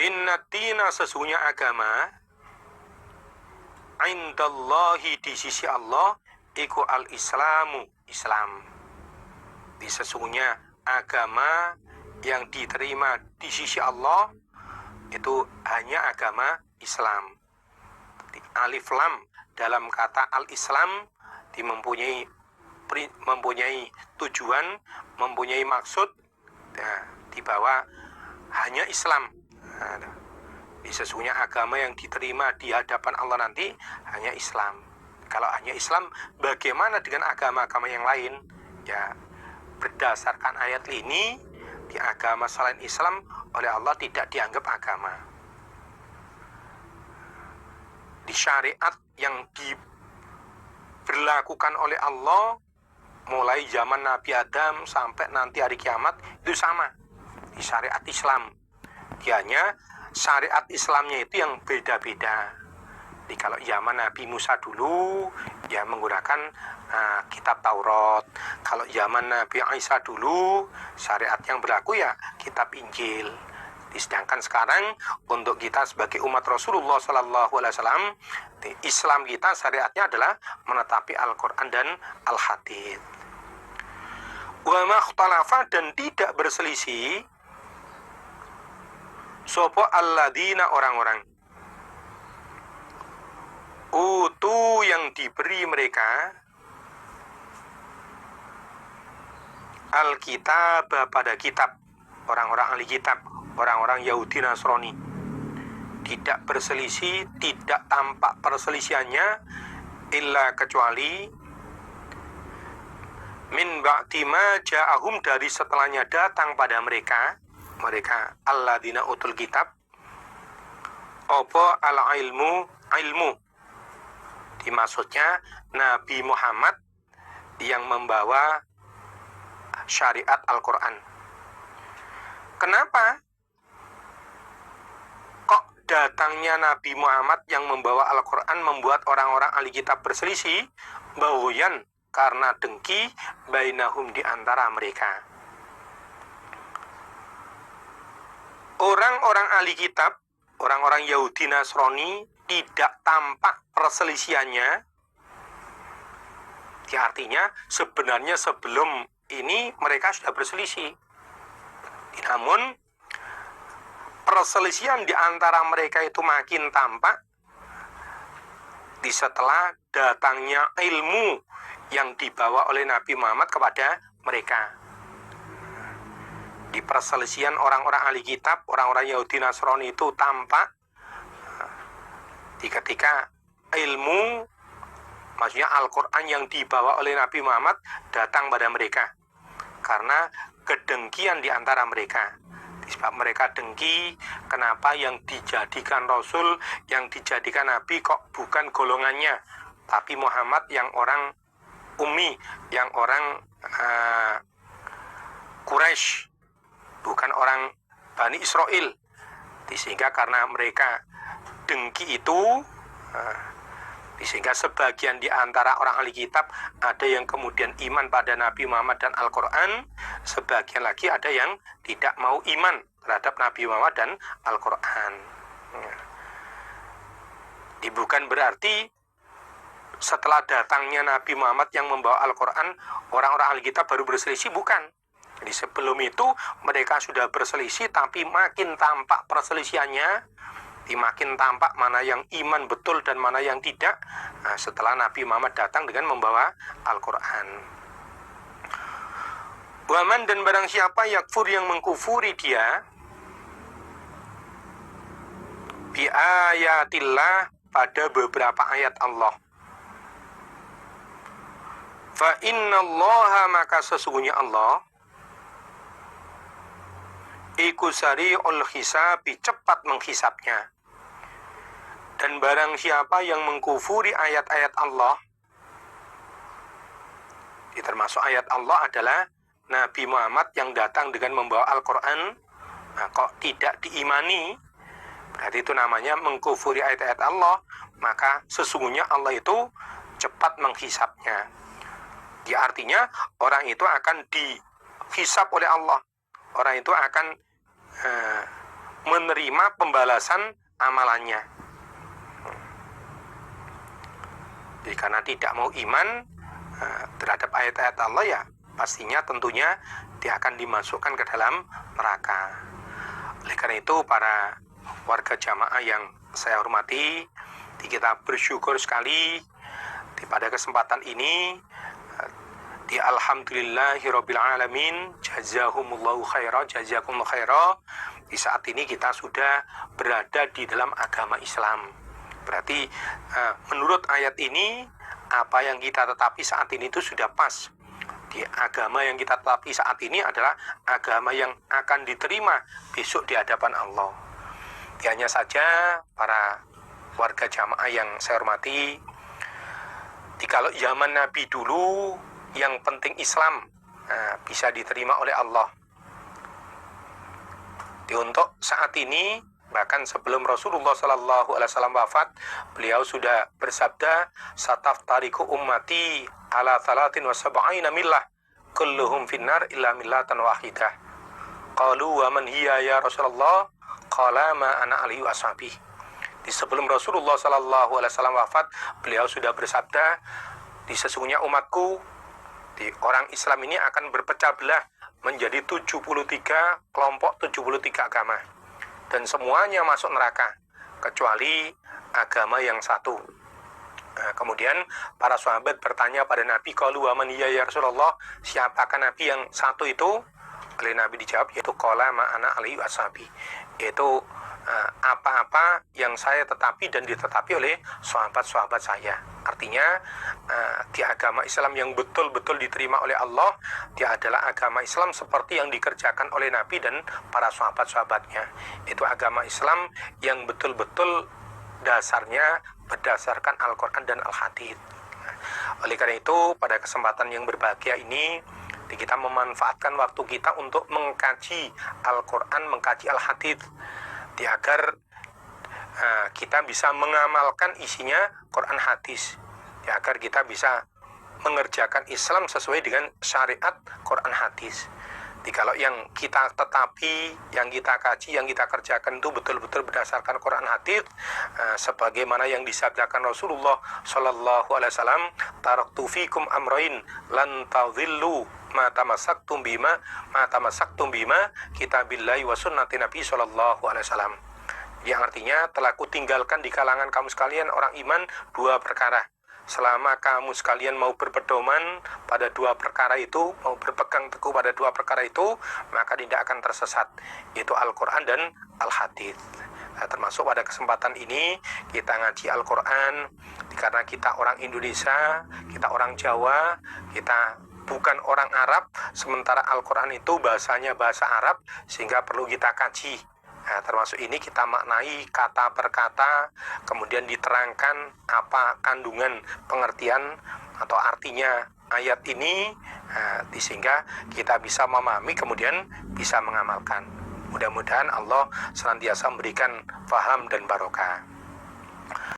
Inna dina sesungguhnya agama indallahi di sisi Allah iku al-islamu Islam. Di sesungguhnya agama yang diterima di sisi Allah itu hanya agama Islam. Alif lam dalam kata al-Islam mempunyai tujuan, mempunyai maksud, di bawah hanya Islam. Sesungguhnya agama yang diterima di hadapan Allah nanti hanya Islam. Kalau hanya Islam, bagaimana dengan agama-agama yang lain? Ya, berdasarkan ayat ini, di agama selain Islam oleh Allah tidak dianggap agama. Di syariat yang diberlakukan oleh Allah mulai zaman Nabi Adam sampai nanti hari kiamat itu sama. Di syariat Islam, hanya syariat Islamnya itu yang beda-beda. Jadi kalau zaman Nabi Musa dulu ya menggunakan kitab Taurat. Kalau zaman Nabi Isa dulu syariat yang berlaku ya kitab Injil. Sedangkan sekarang untuk kita sebagai umat Rasulullah SAW, Islam kita syariatnya adalah menetapi Al-Quran dan Al-Hadits. Wa makhtalafa dan tidak berselisih sopo alladzina orang-orang utu yang diberi mereka Alkitab pada kitab, orang-orang ahli kitab, orang-orang Yahudi Nasrani, tidak berselisih, tidak tampak perselisihannya illa kecuali min ba'di ma ja'ahum dari setelahnya datang pada mereka alladzina utul kitab apa ilmu dimaksudnya Nabi Muhammad yang membawa syariat Al-Quran. Kenapa kok datangnya Nabi Muhammad yang membawa Al-Quran membuat orang-orang ahli kitab berselisih? Bahuyan, karena dengki bainahum di antara mereka. Orang-orang ahli kitab, orang-orang Yahudi Nasrani tidak tampak perselisihannya. Artinya sebenarnya sebelum ini mereka sudah berselisih. Namun perselisihan di antara mereka itu makin tampak setelah datangnya ilmu yang dibawa oleh Nabi Muhammad kepada mereka. Di perselisihan orang-orang ahli kitab, orang-orang Yahudi Nasrani itu tampak ketika ilmu, maksudnya Al-Quran yang dibawa oleh Nabi Muhammad datang pada mereka. Karena kedengkian di antara mereka. Sebab mereka dengki, kenapa yang dijadikan Rasul, yang dijadikan Nabi kok bukan golongannya, tapi Muhammad yang orang Ummi, yang orang Quraisy, bukan orang Bani Israel. Sehingga karena mereka dengki itu, sehingga sebagian di antara orang ahli kitab ada yang kemudian iman pada Nabi Muhammad dan Al-Quran, sebagian lagi ada yang tidak mau iman terhadap Nabi Muhammad dan Al-Quran. Bukan berarti setelah datangnya Nabi Muhammad yang membawa Al-Quran, orang-orang ahli kitab baru berselisih, bukan. Jadi sebelum itu mereka sudah berselisih, tapi makin tampak perselisihannya, makin tampak mana yang iman betul dan mana yang tidak, setelah Nabi Muhammad datang dengan membawa Al-Quran. Waman dan barang siapa yakfur yang mengkufuri dia bi ayatillah pada beberapa ayat Allah, fa innallaha maka sesungguhnya Allah iku sari'ul hisabi cepat menghisapnya. Dan barang siapa yang mengkufuri ayat-ayat Allah, termasuk ayat Allah adalah Nabi Muhammad yang datang dengan membawa Al-Quran, kok tidak diimani, berarti itu namanya mengkufuri ayat-ayat Allah, maka sesungguhnya Allah itu cepat menghisapnya. Artinya orang itu akan dihisap oleh Allah. Orang itu akan menerima pembalasan amalannya. Jadi karena tidak mau iman terhadap ayat-ayat Allah, ya pastinya tentunya dia akan dimasukkan ke dalam neraka. Oleh karena itu, para warga jamaah yang saya hormati, kita bersyukur sekali pada kesempatan ini. Di alhamdulillahirabbil alamin, jazahumullahu khaira, jazakumullahu khaira. Di saat ini kita sudah berada di dalam agama Islam. Berarti menurut ayat ini, apa yang kita tetapi saat ini itu sudah pas. Di agama yang kita tetapi saat ini adalah agama yang akan diterima besok di hadapan Allah. Hanya saja para warga jamaah yang saya hormati, kalau zaman Nabi dulu yang penting Islam bisa diterima oleh Allah. Untuk saat ini, bahkan sebelum Rasulullah SAW wafat, beliau sudah bersabda, "Sataftariqu ummati ala 73 millah, kulluhum finnar illa millatan wahidah." Qalu wa man hiya ya Rasulullah? Qala ma ana alaihi washabi. Di sebelum Rasulullah SAW wafat, beliau sudah bersabda, di sesungguhnya umatku, di orang Islam ini akan berpecah belah menjadi 73 kelompok, 73 agama. Dan semuanya masuk neraka, kecuali agama yang satu. Kemudian para sahabat bertanya pada Nabi, qalu wa man hiya ya Rasulullah? Siapakah Nabi yang satu itu? Oleh Nabi dijawab, yaitu qala ma ana alaihi washabi. Yaitu apa-apa yang saya tetapi dan ditetapi oleh sahabat-sahabat saya. Artinya di agama Islam yang betul-betul diterima oleh Allah, dia adalah agama Islam seperti yang dikerjakan oleh Nabi dan para sahabat-sahabatnya. Itu agama Islam yang betul-betul dasarnya berdasarkan Al-Quran dan Al-Hadits. Oleh karena itu, pada kesempatan yang berbahagia ini, kita memanfaatkan waktu kita untuk mengkaji Al-Quran, mengkaji Al-Hadits, agar kita bisa mengamalkan isinya Quran hadis, agar kita bisa mengerjakan Islam sesuai dengan syariat Quran hadis. Jadi kalau yang kita tetapi, yang kita kaji, yang kita kerjakan itu betul-betul berdasarkan Quran hadis, sebagaimana yang disabdakan Rasulullah Shallallahu Alaihi Wasallam, taraktu fikum amrain lan tadhillu ma tamassaktum bima kitabillahi wa sunnati Nabi Shallallahu Alaihi Wasallam. Yang artinya, telah kutinggalkan di kalangan kamu sekalian orang iman dua perkara. Selama kamu sekalian mau berpedoman pada dua perkara itu, mau berpegang teguh pada dua perkara itu, maka tidak akan tersesat. Itu Al-Quran dan Al-Hadits. Termasuk pada kesempatan ini kita ngaji Al-Quran, karena kita orang Indonesia, kita orang Jawa, kita bukan orang Arab, sementara Al-Quran itu bahasanya bahasa Arab, sehingga perlu kita kaji. Termasuk ini kita maknai kata per kata, kemudian diterangkan apa kandungan pengertian atau artinya ayat ini, sehingga kita bisa memahami, kemudian bisa mengamalkan. Mudah-mudahan Allah senantiasa memberikan faham dan barokah.